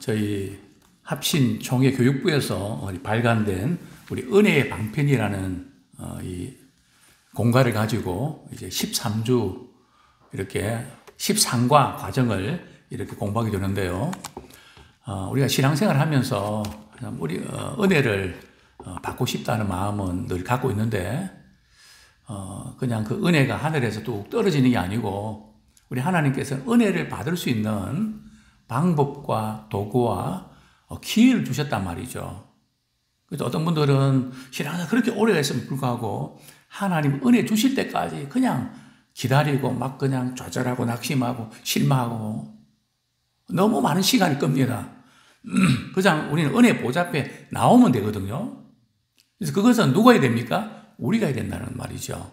저희 합신 총회교육부에서 발간된 우리 은혜의 방편이라는 이 공과를 가지고 이제 13주 이렇게 13과 과정을 이렇게 공부하게 되는데요. 우리가 신앙생활을 하면서 우리 은혜를 받고 싶다는 마음은 늘 갖고 있는데 그냥 그 은혜가 하늘에서 뚝 떨어지는 게 아니고 우리 하나님께서 은혜를 받을 수 있는 방법과 도구와 기회를 주셨단 말이죠. 그래서 어떤 분들은 신앙생활 그렇게 오래 했음에도 불구하고 하나님 은혜 주실 때까지 그냥 기다리고 막 그냥 좌절하고 낙심하고 실망하고 너무 많은 시간이 끕니다. 그냥 우리는 은혜 보좌 앞에 나오면 되거든요. 그래서 그것은 누가 해야 됩니까? 우리가 해야 된다는 말이죠.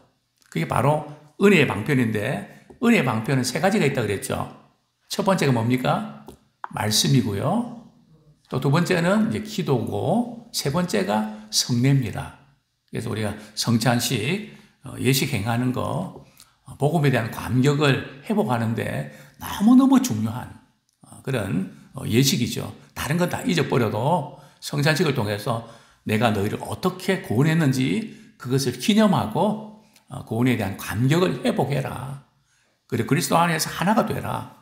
그게 바로 은혜의 방편인데 은혜의 방편은 세 가지가 있다고 그랬죠. 첫 번째가 뭡니까? 말씀이고요. 또 두 번째는 이제 기도고 세 번째가 성례입니다. 그래서 우리가 성찬식, 예식 행하는 거, 복음에 대한 감격을 회복하는데 너무너무 중요한 그런 예식이죠. 다른 건 다 잊어버려도 성찬식을 통해서 내가 너희를 어떻게 구원했는지 그것을 기념하고 구원에 대한 감격을 회복해라. 그리고 그리스도 안에서 하나가 되라.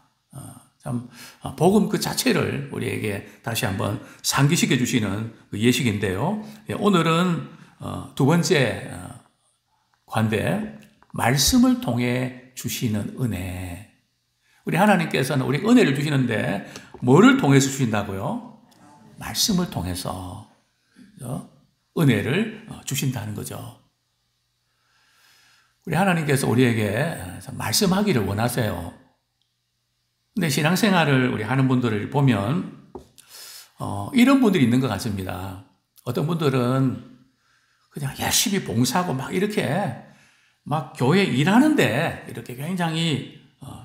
참 복음 그 자체를 우리에게 다시 한번 상기시켜 주시는 그 예식인데요. 오늘은 두 번째 관대 말씀을 통해 주시는 은혜. 우리 하나님께서는 우리 은혜를 주시는데 뭐를 통해서 주신다고요? 말씀을 통해서 은혜를 주신다는 거죠. 우리 하나님께서 우리에게 말씀하기를 원하세요. 근데 신앙생활을 우리 하는 분들을 보면 이런 분들이 있는 것 같습니다. 어떤 분들은 그냥 열심히 봉사하고 막 이렇게 막 교회 일하는데 이렇게 굉장히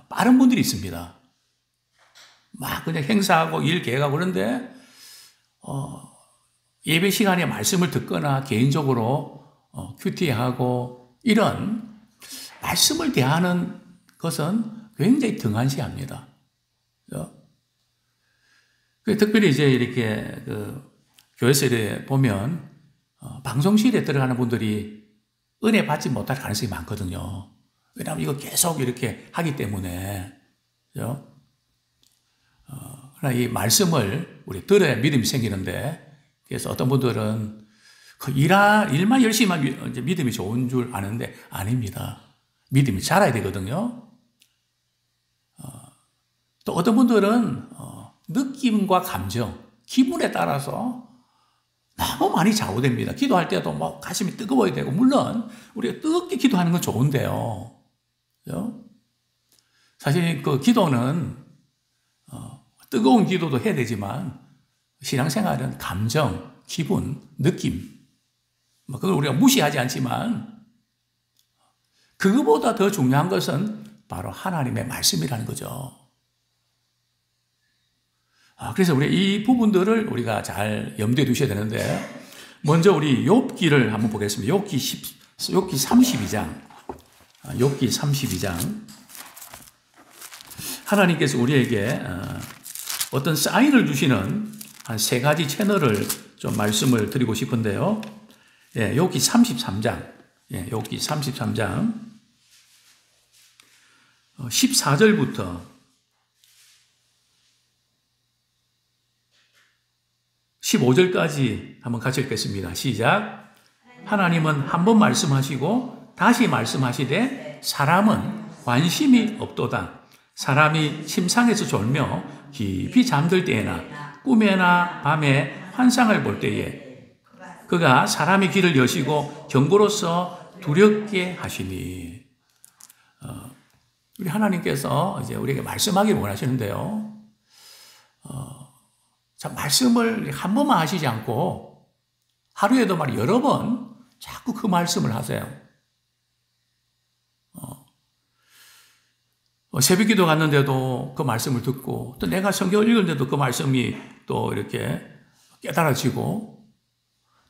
빠른 분들이 있습니다. 막 그냥 행사하고 일 계획하고 그런데 예배 시간에 말씀을 듣거나 개인적으로 큐티하고 이런 말씀을 대하는 것은 굉장히 등한시합니다. 특별히 이제 이렇게 교회설에 보면 방송실에 들어가는 분들이 은혜 받지 못할 가능성이 많거든요. 왜냐하면 이거 계속 이렇게 하기 때문에. 그러나 이 말씀을 우리 들어야 믿음이 생기는데, 그래서 어떤 분들은 그 일만 열심히 하면 이제 믿음이 좋은 줄 아는데 아닙니다. 믿음이 자라야 되거든요. 또 어떤 분들은 느낌과 감정, 기분에 따라서 너무 많이 좌우됩니다. 기도할 때도 뭐 가슴이 뜨거워야 되고, 물론 우리가 뜨겁게 기도하는 건 좋은데요. 사실 그 기도는 뜨거운 기도도 해야 되지만 신앙생활은 감정, 기분, 느낌, 그걸 우리가 무시하지 않지만 그거보다 더 중요한 것은 바로 하나님의 말씀이라는 거죠. 그래서 우리 이 부분들을 우리가 잘 염두에 두셔야 되는데, 먼저 우리 욥기를 한번 보겠습니다. 욥기 32장. 욥기 32장. 하나님께서 우리에게 어떤 사인을 주시는 한 세 가지 채널을 좀 말씀을 드리고 싶은데요. 욥기 33장. 욥기 33장. 14절부터 15절까지 한번 같이 읽겠습니다. 시작. 하나님은 한 번 말씀하시고 다시 말씀하시되 사람은 관심이 없도다. 사람이 침상에서 졸며 깊이 잠들 때에나 꿈에나 밤에 환상을 볼 때에 그가 사람의 귀를 여시고 경고로서 두렵게 하시니. 우리 하나님께서 이제 우리에게 말씀하기를 원하시는데요. 말씀을 한 번만 하시지 않고 하루에도 여러 번 자꾸 그 말씀을 하세요. 새벽 기도 갔는데도 그 말씀을 듣고, 또 내가 성경을 읽는데도 그 말씀이 또 이렇게 깨달아지고,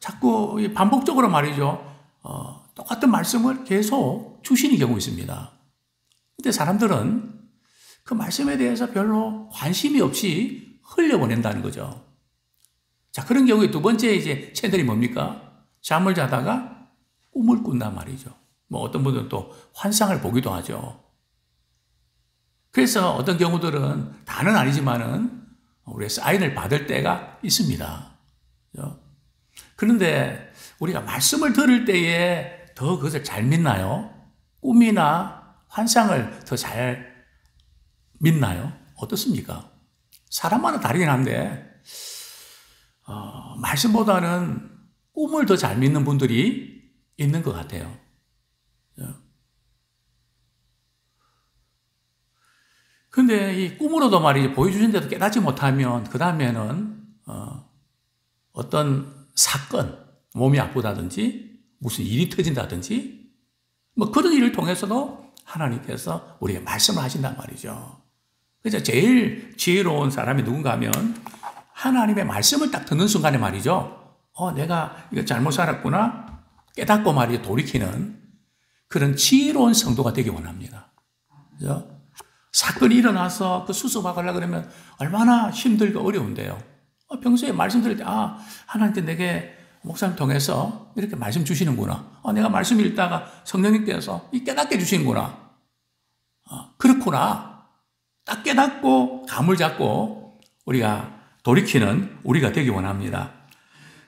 자꾸 반복적으로 말이죠. 똑같은 말씀을 계속 주시는 경우가 있습니다. 근데 사람들은 그 말씀에 대해서 별로 관심이 없이 흘려보낸다는 거죠. 자, 그런 경우에 두 번째 이제 채널이 뭡니까? 잠을 자다가 꿈을 꾼단 말이죠. 뭐 어떤 분들은 또 환상을 보기도 하죠. 그래서 어떤 경우들은 다는 아니지만은 우리가 사인을 받을 때가 있습니다. 그런데 우리가 말씀을 들을 때에 더 그것을 잘 믿나요? 꿈이나 환상을 더 잘 믿나요? 어떻습니까? 사람마다 다르긴 한데 말씀보다는 꿈을 더 잘 믿는 분들이 있는 것 같아요. 근데 이 꿈으로도 말이죠. 보여주신데도 깨닫지 못하면 그 다음에는 어떤 사건, 몸이 아프다든지 무슨 일이 터진다든지 뭐 그런 일을 통해서도 하나님께서 우리에게 말씀을 하신단 말이죠. 그래서 제일 지혜로운 사람이 누군가 하면 하나님의 말씀을 딱 듣는 순간에 말이죠. 내가 이거 잘못 살았구나 깨닫고 말이죠. 돌이키는 그런 지혜로운 성도가 되기 원합니다. 그죠? 사건이 일어나서 그 수습하려고 그러면 얼마나 힘들고 어려운데요. 평소에 말씀드릴 때, 하나님께 내게 목사님 통해서 이렇게 말씀 주시는구나. 내가 말씀 읽다가 성령님께서 깨닫게 해주시는구나. 그렇구나. 딱 깨닫고 감을 잡고 우리가 돌이키는 우리가 되기 원합니다.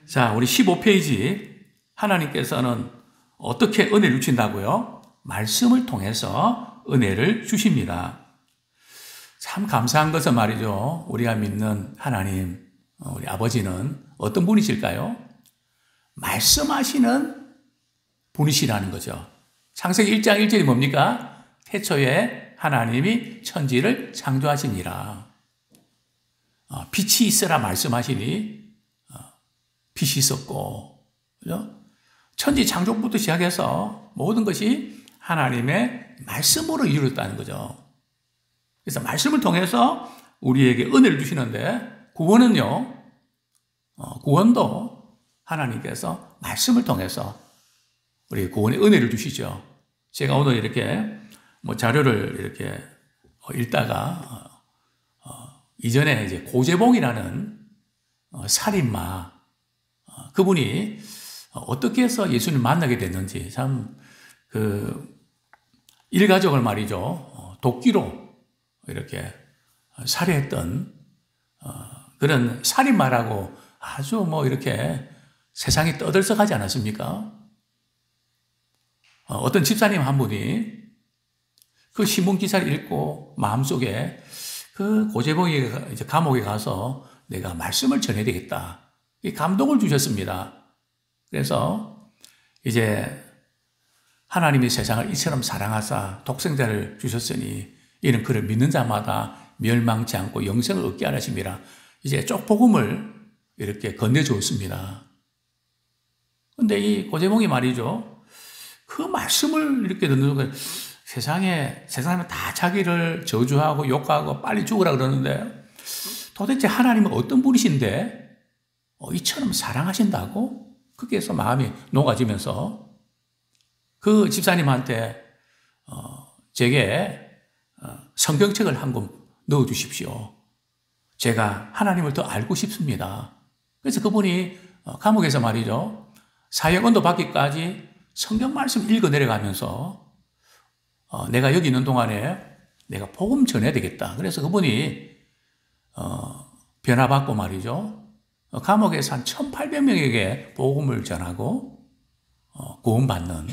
자, 우리 15페이지 하나님께서는 어떻게 은혜를 주신다고요? 말씀을 통해서 은혜를 주십니다. 참 감사한 것은 말이죠. 우리가 믿는 하나님, 우리 아버지는 어떤 분이실까요? 말씀하시는 분이시라는 거죠. 창세기 1장 1절이 뭡니까? 태초에 하나님이 천지를 창조하시니라. 빛이 있으라 말씀하시니 빛이 있었고, 그죠? 천지 창조부터 시작해서 모든 것이 하나님의 말씀으로 이루어졌다는 거죠. 그래서 말씀을 통해서 우리에게 은혜를 주시는데 구원은요, 구원도 하나님께서 말씀을 통해서 우리 구원의 은혜를 주시죠. 제가 오늘 이렇게 자료를 이렇게 읽다가 이전에 이제 고재봉이라는 살인마 그분이 어떻게 해서 예수님을 만나게 됐는지 참 일가족을 말이죠 도끼로 이렇게 살해했던 그런 살인마라고 아주 이렇게 세상이 떠들썩하지 않았습니까? 어떤 집사님 한 분이 그 신문 기사를 읽고 마음속에 그 고재봉이 이제 감옥에 가서 내가 말씀을 전해야 되겠다. 이 감동을 주셨습니다. 그래서 이제 하나님이 세상을 이처럼 사랑하사 독생자를 주셨으니 이는 그를 믿는 자마다 멸망치 않고 영생을 얻게 하심이라. 이제 쪽복음을 이렇게 건네주었습니다. 근데 이 고재봉이 말이죠. 그 말씀을 이렇게 듣는 순간 세상에 다 자기를 저주하고 욕하고 빨리 죽으라 그러는데 도대체 하나님은 어떤 분이신데 이처럼 사랑하신다고? 거기에서 마음이 녹아지면서 그 집사님한테 제게 성경책을 한 권 넣어주십시오. 제가 하나님을 더 알고 싶습니다. 그래서 그분이 감옥에서 말이죠. 사형언도 받기까지 성경 말씀 읽어 내려가면서 내가 여기 있는 동안에 내가 복음 전해야 되겠다. 그래서 그분이 변화받고 말이죠. 감옥에서 한 1,800명에게 복음을 전하고 구원받는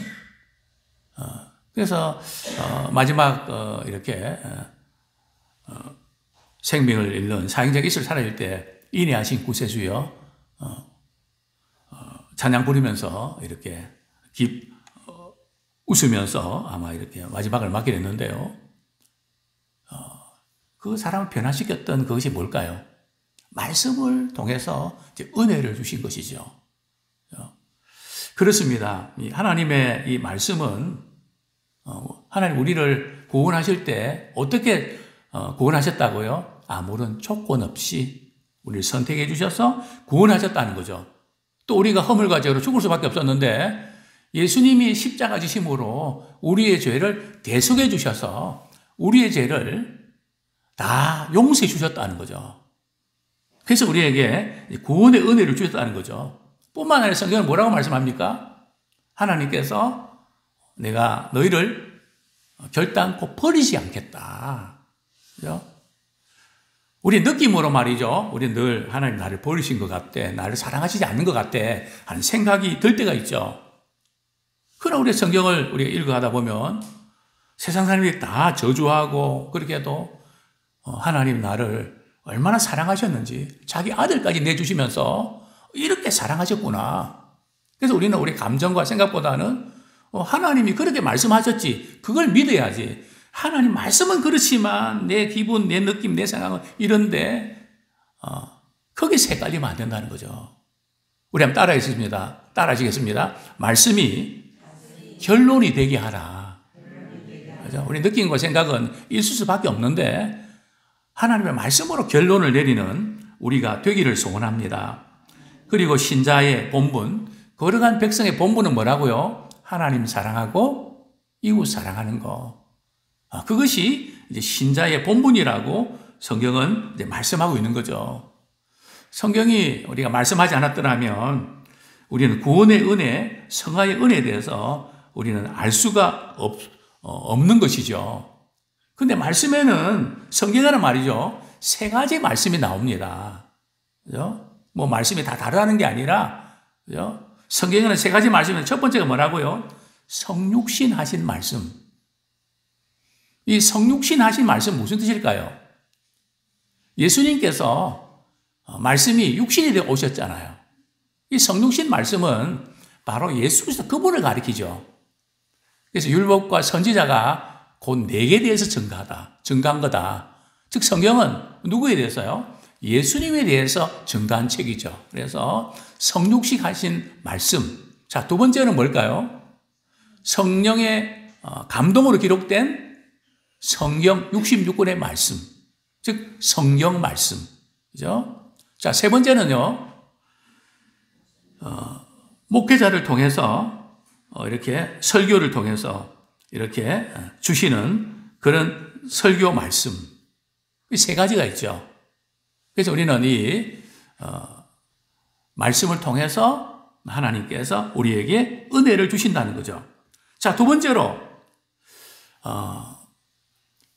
그래서 마지막 이렇게 생명을 잃는 사형제가 있을 살아질 때 인내하신 구세주여 찬양 부르면서 이렇게 웃으면서 아마 이렇게 마지막을 맞게 됐는데요. 그 사람을 변화시켰던 그것이 뭘까요? 말씀을 통해서 이제 은혜를 주신 것이죠. 그렇습니다. 하나님의 이 말씀은 하나님 우리를 구원하실 때 어떻게 구원하셨다고요? 아무런 조건 없이 우리를 선택해 주셔서 구원하셨다는 거죠. 또 우리가 허물과 죄로 죽을 수밖에 없었는데 예수님이 십자가 지심으로 우리의 죄를 대속해 주셔서 우리의 죄를 다 용서해 주셨다는 거죠. 그래서 우리에게 구원의 은혜를 주셨다는 거죠. 뿐만 아니라 성경은 뭐라고 말씀합니까? 하나님께서 내가 너희를 결단코 버리지 않겠다. 그죠? 우리 느낌으로 말이죠. 우리 늘 하나님 나를 버리신 것 같대. 나를 사랑하시지 않는 것 같대. 하는 생각이 들 때가 있죠. 그러나 우리 성경을 우리가 읽어가다 보면 세상 사람들이 다 저주하고 그렇게 해도 하나님 나를 얼마나 사랑하셨는지 자기 아들까지 내주시면서 이렇게 사랑하셨구나. 그래서 우리는 우리 감정과 생각보다는 하나님이 그렇게 말씀하셨지. 그걸 믿어야지. 하나님 말씀은 그렇지만 내 기분, 내 느낌, 내 생각은 이런데 거기서 헷갈리면 안 된다는 거죠. 우리 한번 따라하시겠습니다. 말씀이 결론이 되게 하라. 그죠? 우리 느낌과 생각은 있을 수밖에 없는데 하나님의 말씀으로 결론을 내리는 우리가 되기를 소원합니다. 그리고 신자의 본분, 거룩한 백성의 본분은 뭐라고요? 하나님 사랑하고 이웃 사랑하는 거. 그것이 이제 신자의 본분이라고 성경은 이제 말씀하고 있는 거죠. 성경이 우리가 말씀하지 않았더라면 우리는 구원의 은혜, 성화의 은혜에 대해서 우리는 알 수가 없는 것이죠. 근데 말씀에는 성경에는 말이죠. 세 가지 말씀이 나옵니다. 그죠? 뭐 말씀이 다 다르다는 게 아니라, 그죠? 성경에는 세 가지 말씀인데 첫 번째가 뭐라고요? 성육신 하신 말씀. 이 성육신 하신 말씀 무슨 뜻일까요? 예수님께서 말씀이 육신이 되어 오셨잖아요. 이 성육신 말씀은 바로 예수 그리스도 그분을 가리키죠. 그래서 율법과 선지자가 곧 내게 대해서 증가한 거다. 즉 성경은 누구에 대해서요? 예수님에 대해서 증가한 책이죠. 그래서 성육식 하신 말씀. 자, 두 번째는 뭘까요? 성령의 감동으로 기록된 성경 66권의 말씀. 즉 성경 말씀. 그죠? 자, 세 번째는요. 목회자를 통해서 이렇게 설교를 통해서 이렇게 주시는 그런 설교 말씀. 이 세 가지가 있죠. 그래서 우리는 이 말씀을 통해서 하나님께서 우리에게 은혜를 주신다는 거죠. 자, 두 번째로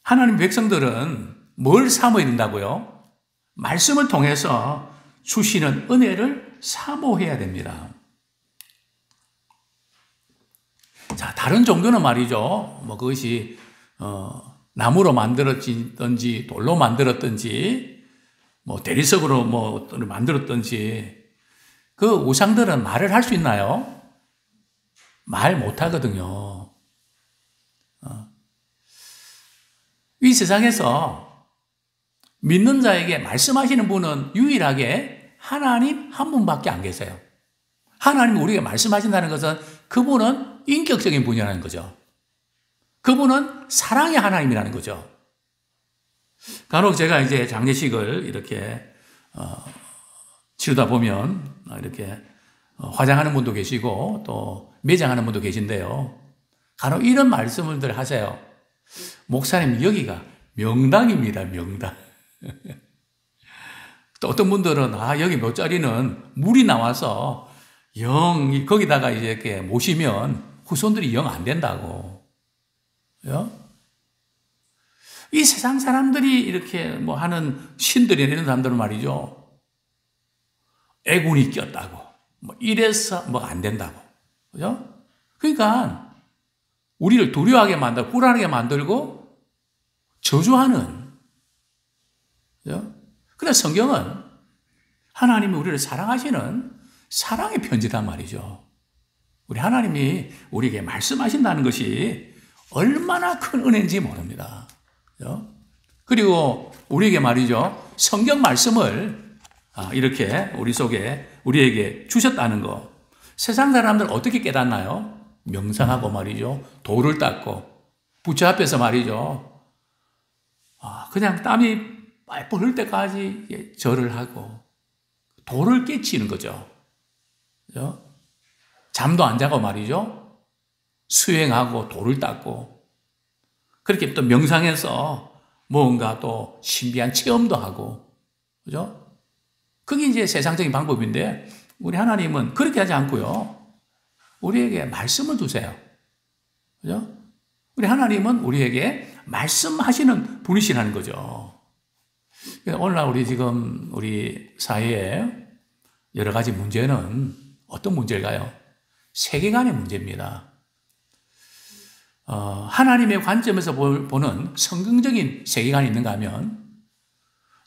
하나님 백성들은 뭘 사모해야 된다고요? 말씀을 통해서 주시는 은혜를 사모해야 됩니다. 자, 다른 종교는 말이죠. 뭐 그것이 나무로 만들었든지 돌로 만들었든지 뭐 대리석으로 뭐 만들었든지 그 우상들은 말을 할 수 있나요? 말 못 하거든요. 이 세상에서 믿는 자에게 말씀하시는 분은 유일하게 하나님 한 분밖에 안 계세요. 하나님이 우리에게 말씀하신다는 것은 그분은 인격적인 분이라는 거죠. 그분은 사랑의 하나님이라는 거죠. 간혹 제가 이제 장례식을 이렇게 치르다 보면 이렇게 화장하는 분도 계시고 또 매장하는 분도 계신데요. 간혹 이런 말씀을 하세요. 목사님, 여기가 명당입니다, 명당. 또 어떤 분들은 여기 몇 자리는 물이 나와서 거기다가 이제 이렇게 모시면 후손들이 영 안 된다고. 이 세상 사람들이 이렇게 뭐 하는 신들이 이런 사람들은 말이죠. 애군이 꼈다고. 뭐 이래서 뭐 안 된다고. 그죠? 그러니까 우리를 두려워하게 만들고 불안하게 만들고 저주하는. 그죠? 그런데 성경은 하나님이 우리를 사랑하시는 사랑의 편지단 말이죠. 우리 하나님이 우리에게 말씀하신다는 것이 얼마나 큰 은혜인지 모릅니다. 그죠? 그리고 우리에게 말이죠. 성경 말씀을 이렇게 우리에게 주셨다는 거. 세상 사람들 어떻게 깨닫나요? 명상하고 말이죠. 돌을 닦고 부처 앞에서 말이죠. 그냥 땀이 뻘뻘 흘 때까지 절을 하고 돌을 깨치는 거죠. 그죠? 잠도 안 자고 말이죠. 수행하고 돌을 닦고 그렇게 또 명상해서 뭔가 또 신비한 체험도 하고 그죠? 그게 이제 세상적인 방법인데 우리 하나님은 그렇게 하지 않고요. 우리에게 말씀을 주세요. 그죠? 우리 하나님은 우리에게 말씀하시는 분이시라는 거죠. 오늘날 우리 사회에 여러 가지 문제는 어떤 문제일까요? 세계관의 문제입니다. 하나님의 관점에서 보는 성경적인 세계관이 있는가 하면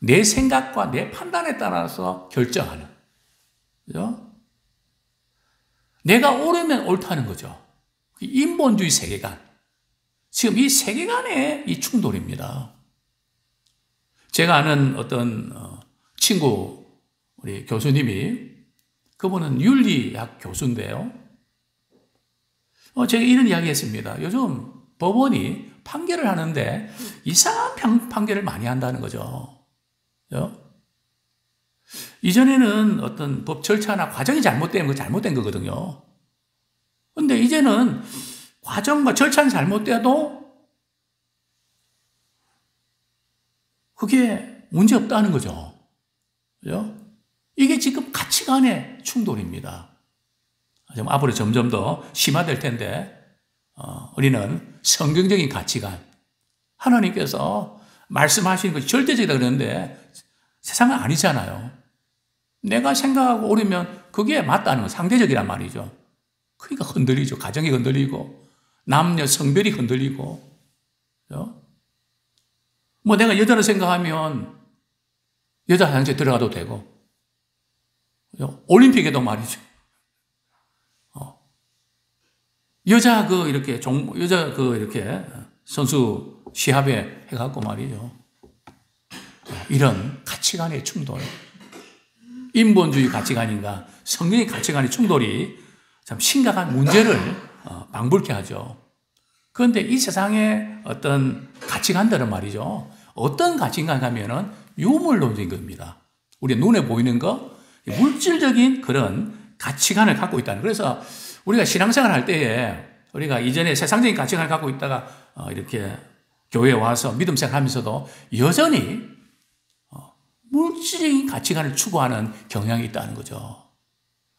내 생각과 내 판단에 따라서 결정하는, 그죠? 내가 옳으면 옳다는 거죠. 인본주의 세계관. 지금 이 세계관의 이 충돌입니다. 제가 아는 어떤 친구, 우리 교수님이, 그분은 윤리학 교수인데요. 제가 이런 이야기 했습니다. 요즘 법원이 판결을 하는데 이상한 판결을 많이 한다는 거죠. 이전에는 어떤 법 절차나 과정이 잘못된 거거든요. 근데 이제는 과정과 절차는 잘못돼도 그게 문제 없다는 거죠. 그죠? 이게 지금 가치관의 충돌입니다. 앞으로 점점 더 심화될 텐데, 우리는 성경적인 가치관, 하나님께서 말씀하시는 것이 절대적이다 그러는데 세상은 아니잖아요. 내가 생각하고 옳으면 그게 맞다는 건 상대적이란 말이죠. 그러니까 흔들리죠. 가정이 흔들리고, 남녀 성별이 흔들리고, 그죠? 뭐 내가 여자를 생각하면 여자 화장실 들어가도 되고, 그죠? 올림픽에도 말이죠. 여자 이렇게 선수 시합에 해갖고 말이죠. 이런 가치관의 충돌. 인본주의 가치관인가, 성경의 가치관의 충돌이 참 심각한 문제를 방불케 하죠. 그런데 이 세상의 어떤 가치관들은 말이죠. 어떤 가치관 가면은 유물론적인 겁니다. 우리 눈에 보이는 거, 물질적인 그런 가치관을 갖고 있다는. 그래서 우리가 신앙생활 할 때에 우리가 이전에 세상적인 가치관을 갖고 있다가 이렇게 교회에 와서 믿음 생활하면서도 여전히 물질적인 가치관을 추구하는 경향이 있다는 거죠.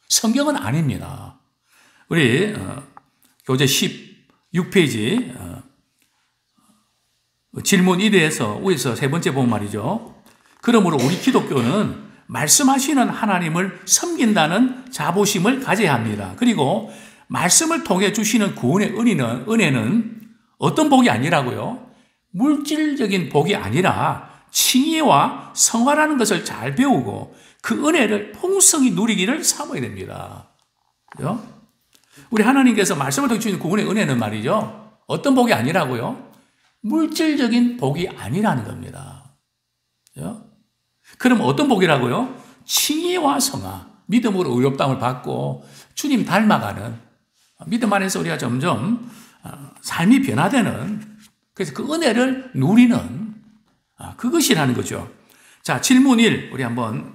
성경은 아닙니다. 우리 교재 16페이지 질문 1에서 위에서 세 번째 보면 말이죠. 그러므로 우리 기독교는 말씀하시는 하나님을 섬긴다는 자부심을 가져야 합니다. 그리고 말씀을 통해 주시는 구원의 은혜는 어떤 복이 아니라고요? 물질적인 복이 아니라 칭의와 성화라는 것을 잘 배우고 그 은혜를 풍성히 누리기를 삼아야 됩니다. 그죠? 우리 하나님께서 말씀을 통해 주시는 구원의 은혜는 말이죠. 어떤 복이 아니라고요? 물질적인 복이 아니라는 겁니다. 그죠? 그럼 어떤 복이라고요? 칭의와 성화, 믿음으로 의롭다함을 받고 주님 닮아가는, 믿음 안에서 우리가 점점 삶이 변화되는, 그래서 그 은혜를 누리는 그것이라는 거죠. 자, 질문 1 우리 한번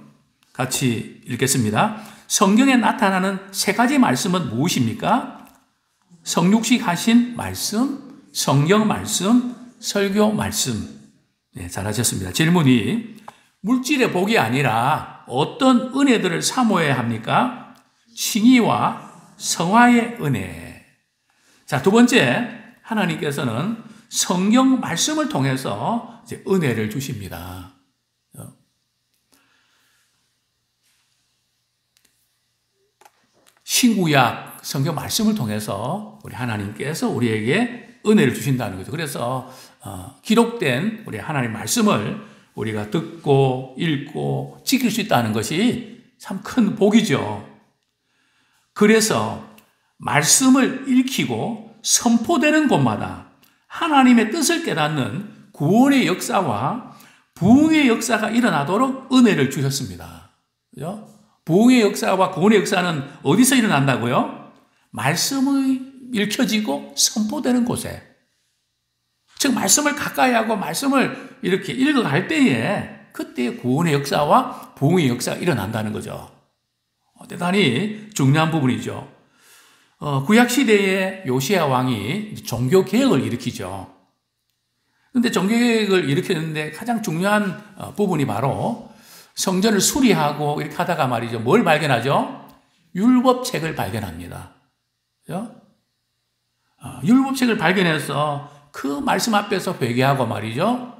같이 읽겠습니다. 성경에 나타나는 세 가지 말씀은 무엇입니까? 성육식 하신 말씀, 성경 말씀, 설교 말씀. 네, 잘하셨습니다. 질문 2 물질의 복이 아니라 어떤 은혜들을 사모해야 합니까? 칭의와 성화의 은혜. 자, 두 번째, 하나님께서는 성경 말씀을 통해서 이제 은혜를 주십니다. 신구약 성경 말씀을 통해서 우리 하나님께서 우리에게 은혜를 주신다는 거죠. 그래서 기록된 우리 하나님 말씀을 우리가 듣고 읽고 지킬 수 있다는 것이 참 큰 복이죠. 그래서 말씀을 읽히고 선포되는 곳마다 하나님의 뜻을 깨닫는 구원의 역사와 부흥의 역사가 일어나도록 은혜를 주셨습니다. 그죠? 부흥의 역사와 구원의 역사는 어디서 일어난다고요? 말씀이 읽혀지고 선포되는 곳에. 즉 말씀을 가까이 하고 말씀을 이렇게 읽어갈 때에 그때 구원의 역사와 부흥의 역사가 일어난다는 거죠. 대단히 중요한 부분이죠. 구약시대에 요시야 왕이 종교개혁을 일으키죠. 그런데 종교개혁을 일으켰는데 가장 중요한 부분이 바로 성전을 수리하고 이렇게 하다가 말이죠. 뭘 발견하죠? 율법책을 발견합니다. 그죠? 율법책을 발견해서 그 말씀 앞에서 회개하고 말이죠.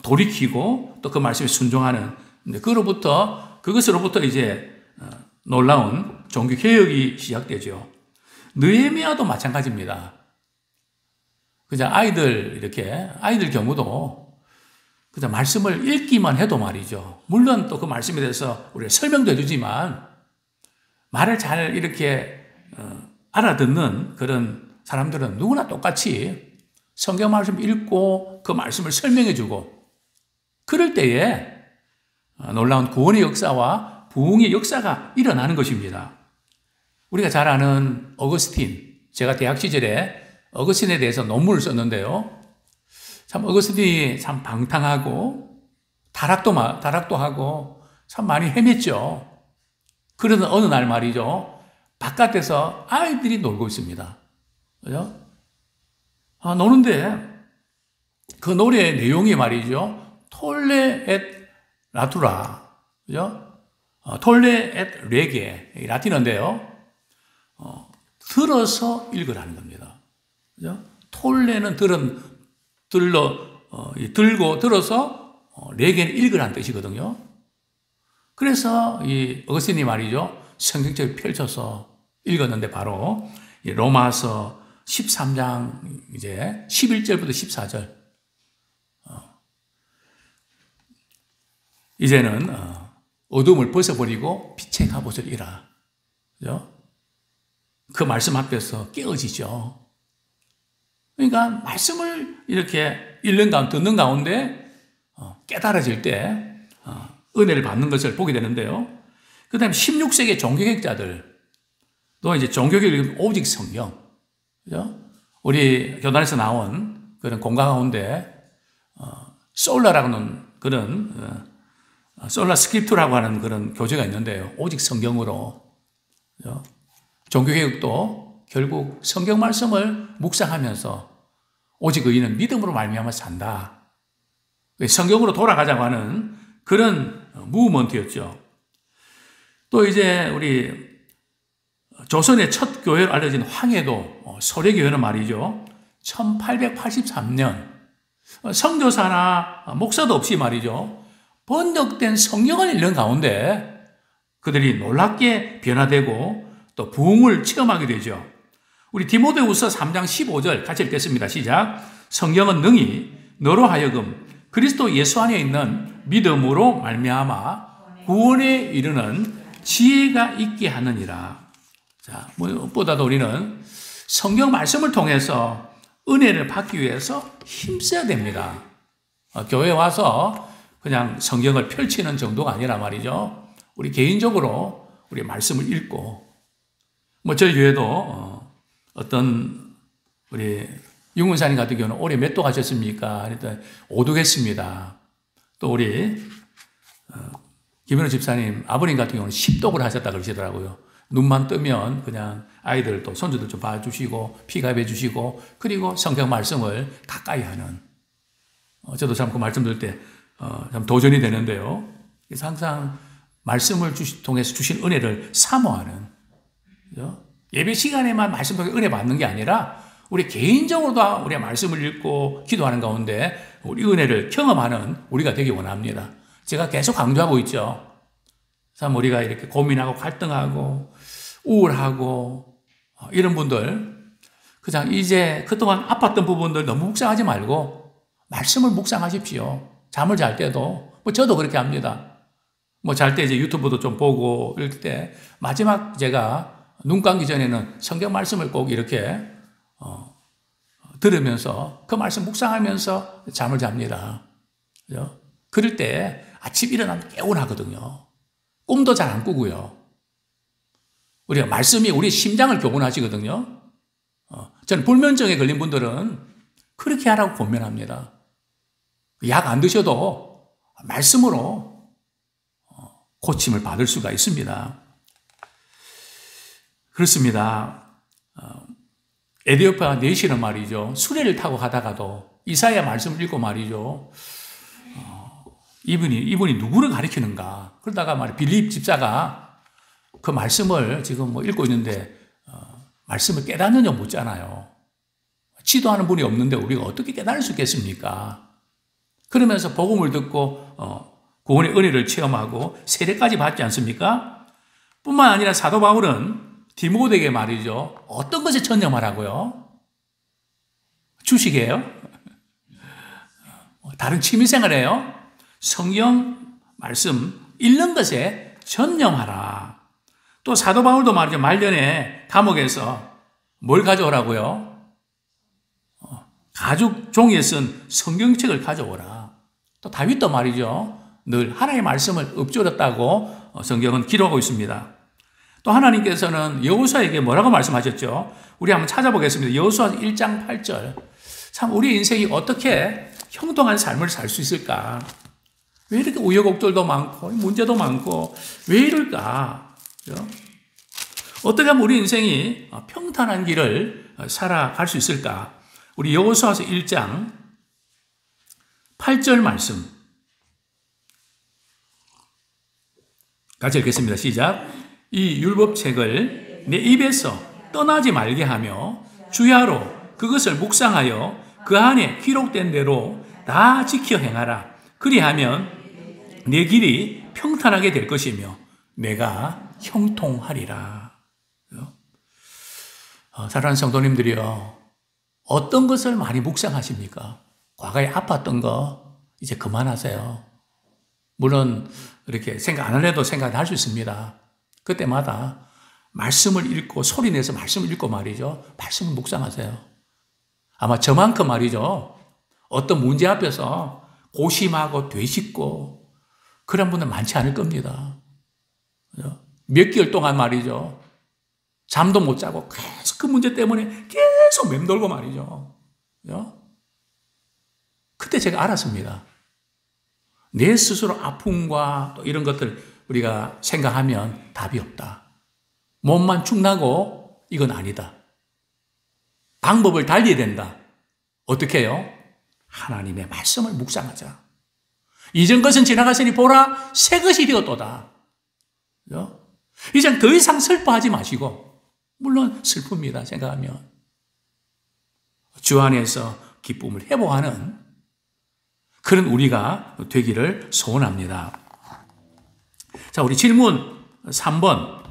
돌이키고 또 그 말씀에 순종하는, 그것으로부터 이제 놀라운 종교 개혁이 시작되죠. 느헤미야도 마찬가지입니다. 그냥 아이들 경우도 그냥 말씀을 읽기만 해도 말이죠. 물론 또 그 말씀에 대해서 우리가 설명도 해주지만 말을 잘 이렇게 알아듣는 그런 사람들은 누구나 똑같이 성경 말씀 읽고 그 말씀을 설명해주고, 그럴 때에 놀라운 구원의 역사와 부흥의 역사가 일어나는 것입니다. 우리가 잘 아는 어거스틴, 제가 대학 시절에 어거스틴에 대해서 논문을 썼는데요. 참 어거스틴이 참 방탕하고 타락도 하고 참 많이 헤맸죠. 그러던 어느 날 말이죠. 바깥에서 아이들이 놀고 있습니다. 그죠? 노는데 그 노래의 내용이 말이죠. 톨레 엣 라투라. 그죠? 톨레 엣 레게. 라틴어인데요. 들어서 읽으라는 겁니다. 그죠? 톨레는 들고 들어서 레게는 읽으라는 뜻이거든요. 그래서 이 어거스틴이 말이죠. 성경책을 펼쳐서 읽었는데 바로 로마서 13장 이제 11절부터 14절. 이제는 어둠을 벗어버리고 빛의 갑옷을 입으라. 그죠? 그 말씀 앞에서 깨어지죠. 그러니까 말씀을 이렇게 듣는 가운데 깨달아질 때 은혜를 받는 것을 보게 되는데요. 그 다음에 16세기 종교개혁자들, 또 이제 종교개혁은 오직 성경. 그죠? 우리 교단에서 나온 그런 공과 가운데 솔라라고는 그런 솔라 스크립트라고 하는 그런 교재가 있는데요. 오직 성경으로. 그죠? 종교개혁도 결국 성경 말씀을 묵상하면서 오직 의인은 믿음으로 말미암아 산다. 성경으로 돌아가자고 하는 그런 무브먼트였죠. 또 이제 우리 조선의 첫 교회로 알려진 황해도 소래교회는 말이죠. 1883년 선교사나 목사도 없이 말이죠. 번역된 성경을 읽는 가운데 그들이 놀랍게 변화되고 또 부흥을 체험하게 되죠. 우리 디모데후서 3장 15절 같이 읽겠습니다. 시작. 성경은 능히 너로 하여금 그리스도 예수 안에 있는 믿음으로 말미암아 구원에 이르는 지혜가 있게 하느니라. 자, 무엇보다도 우리는 성경 말씀을 통해서 은혜를 받기 위해서 힘써야 됩니다. 교회에 와서 그냥 성경을 펼치는 정도가 아니라 말이죠. 우리 개인적으로 우리 말씀을 읽고, 저희 교회도 어떤 우리 윤문사님 같은 경우는 올해 몇 도 가셨습니까? 그랬더니 5도 했습니다. 또 우리 김현우 집사님 아버님 같은 경우는 10독을 하셨다 그러시더라고요. 눈만 뜨면 그냥 아이들 또 손주들 좀 봐주시고 피가해 주시고 그리고 성경 말씀을 가까이 하는, 저도 참 그 말씀 들을 때 참 도전이 되는데요. 그래서 항상 말씀을 통해서 주신 은혜를 사모하는, 그죠? 예배 시간에만 말씀 통해 은혜 받는 게 아니라 우리 개인적으로도 우리가 말씀을 읽고 기도하는 가운데 우리 은혜를 경험하는 우리가 되기 원합니다. 제가 계속 강조하고 있죠. 참 우리가 이렇게 고민하고 갈등하고 우울하고 이런 분들 그냥 이제 그동안 아팠던 부분들 너무 묵상하지 말고 말씀을 묵상하십시오. 잠을 잘 때도 저도 그렇게 합니다. 잘 때 이제 유튜브도 좀 보고 이럴 때 마지막 제가 눈 감기 전에는 성경 말씀을 꼭 이렇게 들으면서 그 말씀 묵상하면서 잠을 잡니다. 그죠? 그럴 때 아침 일어나면 개운하거든요. 꿈도 잘 안 꾸고요. 우리가 말씀이 우리 심장을 교훈하시거든요. 저는 불면증에 걸린 분들은 그렇게 하라고 권면합니다. 약 안 드셔도 말씀으로 고침을 받을 수가 있습니다. 그렇습니다. 에디오피아 내시는 말이죠. 수레를 타고 가다가도 이사야 말씀을 읽고 말이죠. 이분이 누구를 가리키는가. 그러다가 말이야, 빌립 집사가 그 말씀을 지금 뭐 읽고 있는데, 말씀을 깨닫느냐 묻잖아요. 지도하는 분이 없는데 우리가 어떻게 깨달을 수 있겠습니까? 그러면서 복음을 듣고, 구원의 은혜를 체험하고 세례까지 받지 않습니까? 뿐만 아니라 사도 바울은 디모데에게 말이죠. 어떤 것에 전념하라고요? 주식이에요? 다른 취미생활이에요? 성경 말씀 읽는 것에 전념하라. 또 사도 바울도 말이죠. 말년에 감옥에서 뭘 가져오라고요? 가죽 종이에 쓴 성경책을 가져오라. 또 다윗도 말이죠. 늘 하나님의 말씀을 읊조렸다고 성경은 기록하고 있습니다. 또 하나님께서는 여호수아에게 뭐라고 말씀하셨죠? 우리 한번 찾아보겠습니다. 여호수아 1장 8절. 참 우리 인생이 어떻게 형통한 삶을 살 수 있을까? 왜 이렇게 우여곡절도 많고 문제도 많고 왜 이럴까? 그렇죠? 어떻게 하면 우리 인생이 평탄한 길을 살아갈 수 있을까? 우리 여호수아서 1장 8절 말씀 같이 읽겠습니다. 시작. 이 율법책을 내 입에서 떠나지 말게 하며 주야로 그것을 묵상하여 그 안에 기록된 대로 다 지켜 행하라. 그리하면 내 길이 평탄하게 될 것이며 내가 형통하리라. 사랑하는 성도님들이요, 어떤 것을 많이 묵상하십니까? 과거에 아팠던 거 이제 그만하세요. 물론 이렇게 생각 안 해도 생각할 수 있습니다. 그때마다 말씀을 읽고 소리내서 말씀을 읽고 말이죠. 말씀을 묵상하세요. 아마 저만큼 말이죠. 어떤 문제 앞에서 고심하고 되씹고 그런 분들 많지 않을 겁니다. 몇 개월 동안 말이죠. 잠도 못 자고 계속 그 문제 때문에 계속 맴돌고 말이죠. 그때 제가 알았습니다. 내 스스로 아픔과 또 이런 것들 우리가 생각하면 답이 없다. 몸만 축나고 이건 아니다. 방법을 달리해야 된다. 어떻게 해요? 하나님의 말씀을 묵상하자. 이전 것은 지나갔으니 보라 새 것이 되었도다. 이젠 더 이상 슬퍼하지 마시고, 물론 슬픕니다. 생각하면 주 안에서 기쁨을 회복하는 그런 우리가 되기를 소원합니다. 자, 우리 질문 3번.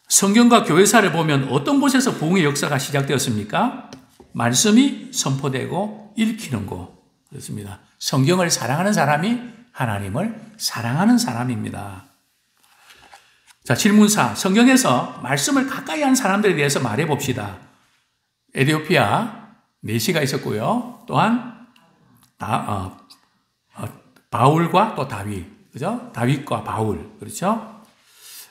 성경과 교회사를 보면 어떤 곳에서 부흥의 역사가 시작되었습니까? 말씀이 선포되고 읽히는 곳. 그렇습니다. 성경을 사랑하는 사람이 하나님을 사랑하는 사람입니다. 자, 질문 4. 성경에서 말씀을 가까이 한 사람들에 대해서 말해 봅시다. 에디오피아 내시가 있었고요. 또한 바울과 또 다윗. 그죠? 다윗과 바울. 그렇죠?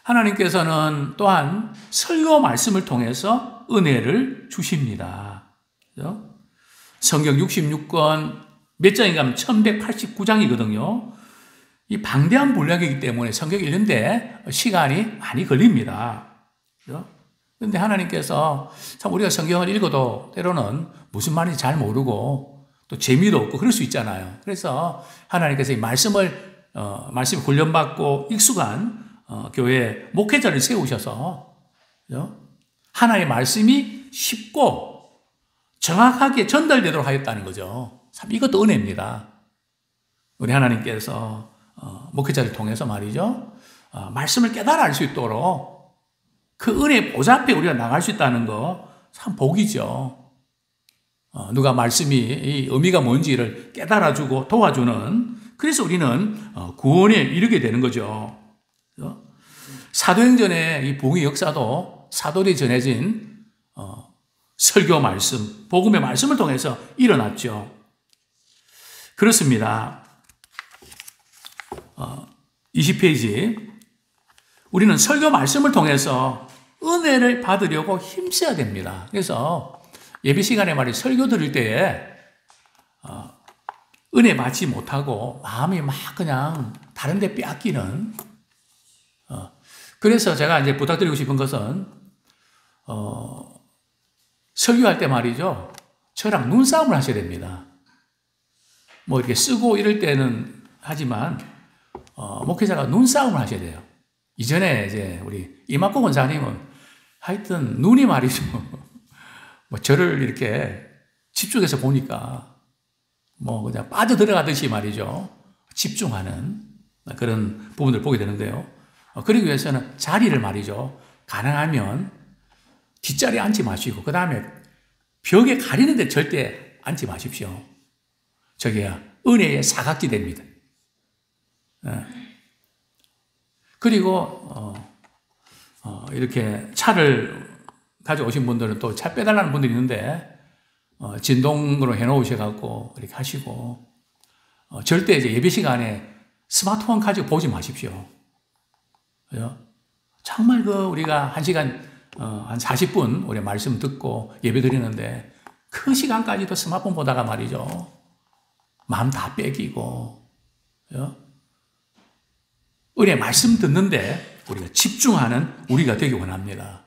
하나님께서는 또한 설교 말씀을 통해서 은혜를 주십니다. 그죠? 성경 66권 몇 장인가 하면 1189장이거든요. 이 방대한 분량이기 때문에 성경 읽는데 시간이 많이 걸립니다. 그죠? 그런데 하나님께서 참 우리가 성경을 읽어도 때로는 무슨 말인지 잘 모르고 또 재미도 없고 그럴 수 있잖아요. 그래서 하나님께서 이 말씀에 훈련받고 익숙한 교회 목회자를 세우셔서 하나님의 말씀이 쉽고 정확하게 전달되도록 하였다는 거죠. 참 이것도 은혜입니다. 우리 하나님께서 목회자를 통해서 말이죠. 말씀을 깨달아 알 수 있도록 그 은혜 보좌 앞에 우리가 나갈 수 있다는 거 참 복이죠. 누가 말씀이 이 의미가 뭔지를 깨달아주고 도와주는, 그래서 우리는 구원에 이르게 되는 거죠. 사도행전의 이 부흥의 역사도 사도들이 전해진 설교 말씀, 복음의 말씀을 통해서 일어났죠. 그렇습니다. 20페이지. 우리는 설교 말씀을 통해서 은혜를 받으려고 힘써야 됩니다. 그래서 예배 시간에 말이 설교 들을 때에 은혜 받지 못하고 마음이 막 그냥 다른 데 빼앗기는, 그래서 제가 이제 부탁드리고 싶은 것은 설교할 때 말이죠. 저랑 눈싸움을 하셔야 됩니다. 뭐 이렇게 쓰고 이럴 때는 하지만 목회자가 눈싸움을 하셔야 돼요. 이전에 이제 우리 이막구 권사님은 하여튼 눈이 말이죠. 뭐 저를 이렇게 집중해서 보니까 뭐 그냥 빠져들어가듯이 말이죠. 집중하는 그런 부분을 보게 되는데요. 그러기 위해서는 자리를 말이죠. 가능하면 뒷자리에 앉지 마시고 그 다음에 벽에 가리는 데 절대 앉지 마십시오. 저게야 은혜의 사각지대입니다. 그리고 이렇게 차를 가져오신 분들은 또 차 빼달라는 분들이 있는데 진동으로 해놓으셔갖고 이렇게 하시고 절대 이제 예배 시간에 스마트폰 가지고 보지 마십시오. 그죠? 정말 우리가 1시간 한 40분 우리 말씀 듣고 예배 드리는데 그 시간까지도 스마트폰 보다가 말이죠. 마음 다 뺏기고, 그죠? 은혜 말씀 듣는데 우리가 집중하는 우리가 되기 원합니다.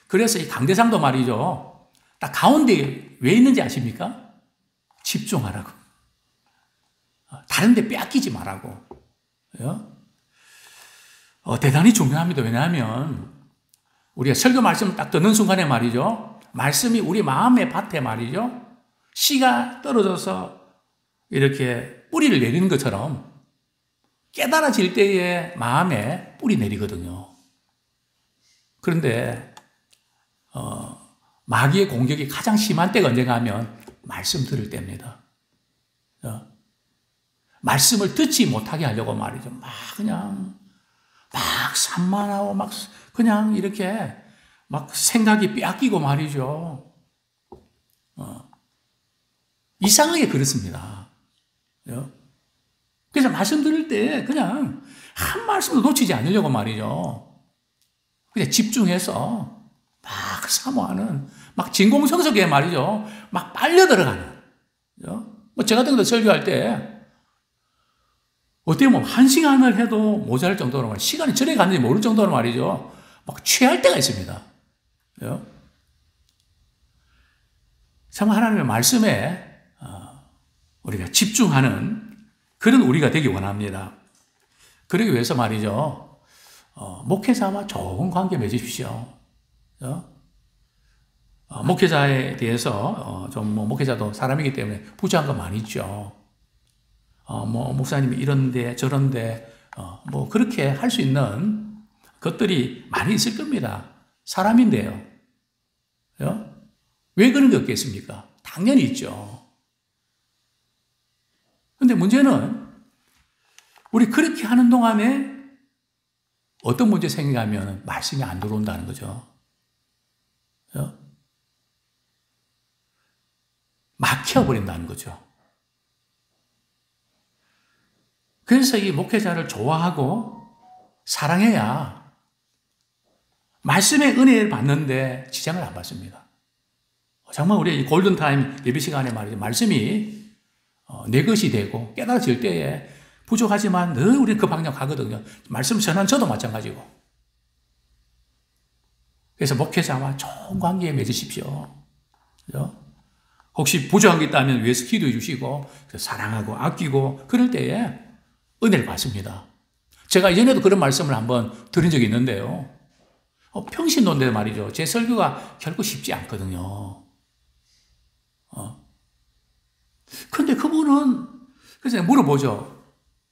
그래서 이 강대상도 말이죠. 딱 가운데 왜 있는지 아십니까? 집중하라고. 다른 데 빼앗기지 말라고. 그죠? 대단히 중요합니다. 왜냐하면 우리가 설교 말씀을 딱 듣는 순간에 말이죠. 말씀이 우리 마음의 밭에 말이죠. 씨가 떨어져서 이렇게 뿌리를 내리는 것처럼 깨달아질 때에 마음에 뿌리 내리거든요. 그런데 마귀의 공격이 가장 심한 때가 언젠가 하면 말씀 들을 때입니다. 말씀을 듣지 못하게 하려고 말이죠. 그냥 산만하고 그냥 이렇게 생각이 빼앗기고 말이죠. 이상하게 그렇습니다. 그래서 말씀 들을 때 그냥 한 말씀도 놓치지 않으려고 말이죠. 그냥 집중해서 사모하는, 진공청소기에 말이죠. 빨려 들어가는. 저 같은 것도 설교할 때 어떻게 보면 1시간을 해도 모자랄 정도로 말이죠. 시간이 저래 갔는지 모를 정도로 말이죠. 취할 때가 있습니다. 참 하나님의 말씀에 우리가 집중하는 그런 우리가 되기 원합니다. 그러기 위해서 말이죠. 목회자와 좋은 관계 맺으십시오. 목회자에 대해서 목회자도 사람이기 때문에 부정한 거 많이 있죠. 목사님이 이런데 저런데 그렇게 할 수 있는 것들이 많이 있을 겁니다. 사람인데요. 왜 그런 게 없겠습니까? 당연히 있죠. 근데 문제는 우리 그렇게 하는 동안에 어떤 문제 생기냐면 말씀이 안 들어온다는 거죠. 막혀버린다는 거죠. 그래서 이 목회자를 좋아하고 사랑해야 말씀의 은혜를 받는데 지장을 안 받습니다. 정말 우리 이 골든타임 예배 시간에 말이죠. 말씀이 내 것이 되고 깨달아질 때에 부족하지만 늘 우리는 그 방향 가거든요. 말씀 전한 저도 마찬가지고. 그래서 목회자와 좋은 관계에 맺으십시오. 그죠? 혹시 부족한 게 있다면 위에서 기도해 주시고 사랑하고 아끼고 그럴 때에 은혜를 받습니다. 제가 이전에도 그런 말씀을 한번 드린 적이 있는데요. 평신도인데 말이죠. 제 설교가 결코 쉽지 않거든요. 근데 그분은 그래서 물어보죠.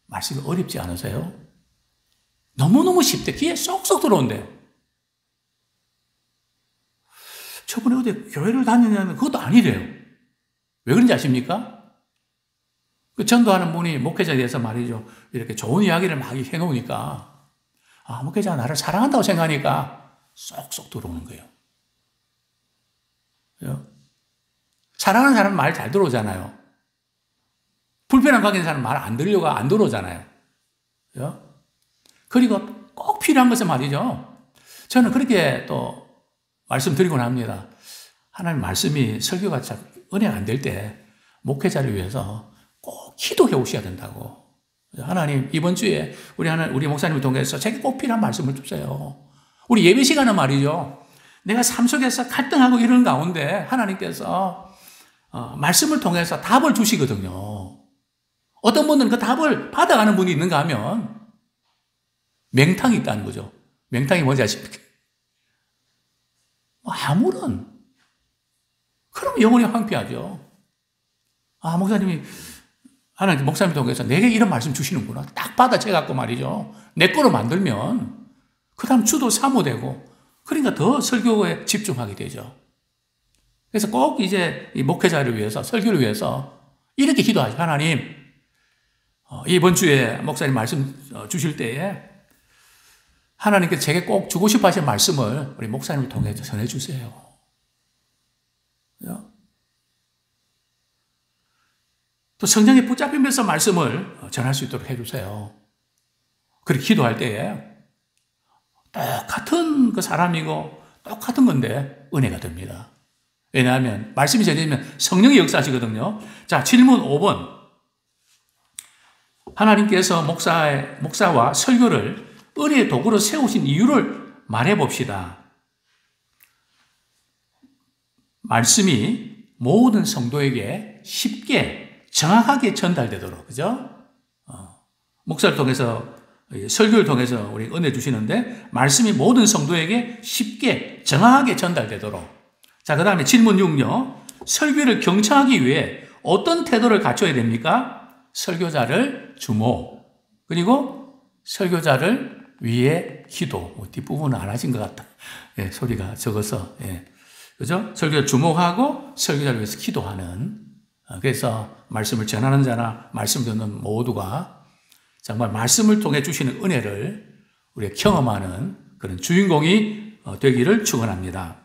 말씀이 어렵지 않으세요? 너무너무 쉽대. 귀에 쏙쏙 들어온대요. 저번에 어디 교회를 다니냐면 그것도 아니래요. 왜 그런지 아십니까? 그 전도하는 분이 목회자에 대해서 말이죠. 이렇게 좋은 이야기를 막 해놓으니까 목회자가 나를 사랑한다고 생각하니까 쏙쏙 들어오는 거예요. 사랑하는 사람은 말 잘 들어오잖아요. 불편한 관계인 사람은 말 안 들으려고 안 들어오잖아요. 그리고 꼭 필요한 것은 말이죠. 저는 그렇게 또 말씀드리곤 합니다. 하나님 말씀이 설교가 은혜가 안 될 때 목회자를 위해서 꼭 기도해 오셔야 된다고. 하나님 이번 주에 우리 목사님을 통해서 제게 꼭 필요한 말씀을 주세요. 우리 예배 시간은 말이죠. 내가 삶 속에서 갈등하고 이러는 가운데 하나님께서 말씀을 통해서 답을 주시거든요. 어떤 분들은 그 답을 받아가는 분이 있는가 하면 맹탕이 있다는 거죠. 맹탕이 뭔지 아십니까? 아무런. 그럼 영혼이 황폐하죠. 아, 목사님이, 하나님 목사님 통해서 내게 이런 말씀 주시는구나. 딱 받아채갖고 말이죠. 내 거로 만들면 그 다음 주도 사모되고 그러니까 더 설교에 집중하게 되죠. 그래서 꼭 이제 이 목회자를 위해서, 설교를 위해서 이렇게 기도하죠. 하나님, 이번 주에 목사님 말씀 주실 때에 하나님께서 제게 꼭 주고 싶어 하신 말씀을 우리 목사님을 통해서 전해주세요. 또 성령에 붙잡히면서 말씀을 전할 수 있도록 해주세요. 그렇게 기도할 때에 똑같은 그 사람이고 똑같은 건데 은혜가 됩니다. 왜냐하면 말씀이 전해지면 성령이 역사하시거든요. 자, 질문 5번. 하나님께서 목사와 설교를 은혜의 도구로 세우신 이유를 말해 봅시다. 말씀이 모든 성도에게 쉽게 정확하게 전달되도록, 그죠? 목사를 통해서, 설교를 통해서 우리 은혜 주시는데, 말씀이 모든 성도에게 쉽게 정확하게 전달되도록. 자, 그 다음에 질문 6요. 설교를 경청하기 위해 어떤 태도를 갖춰야 됩니까? 설교자를 주목, 그리고 설교자를 위해 기도. 뒷부분은 안 하신 것 같다. 예, 소리가 적어서. 예. 그죠? 설교를 주목하고 설교자를 위해서 기도하는. 그래서 말씀을 전하는 자나 말씀 듣는 모두가 정말 말씀을 통해 주시는 은혜를 우리가 경험하는 그런 주인공이 되기를 축원합니다.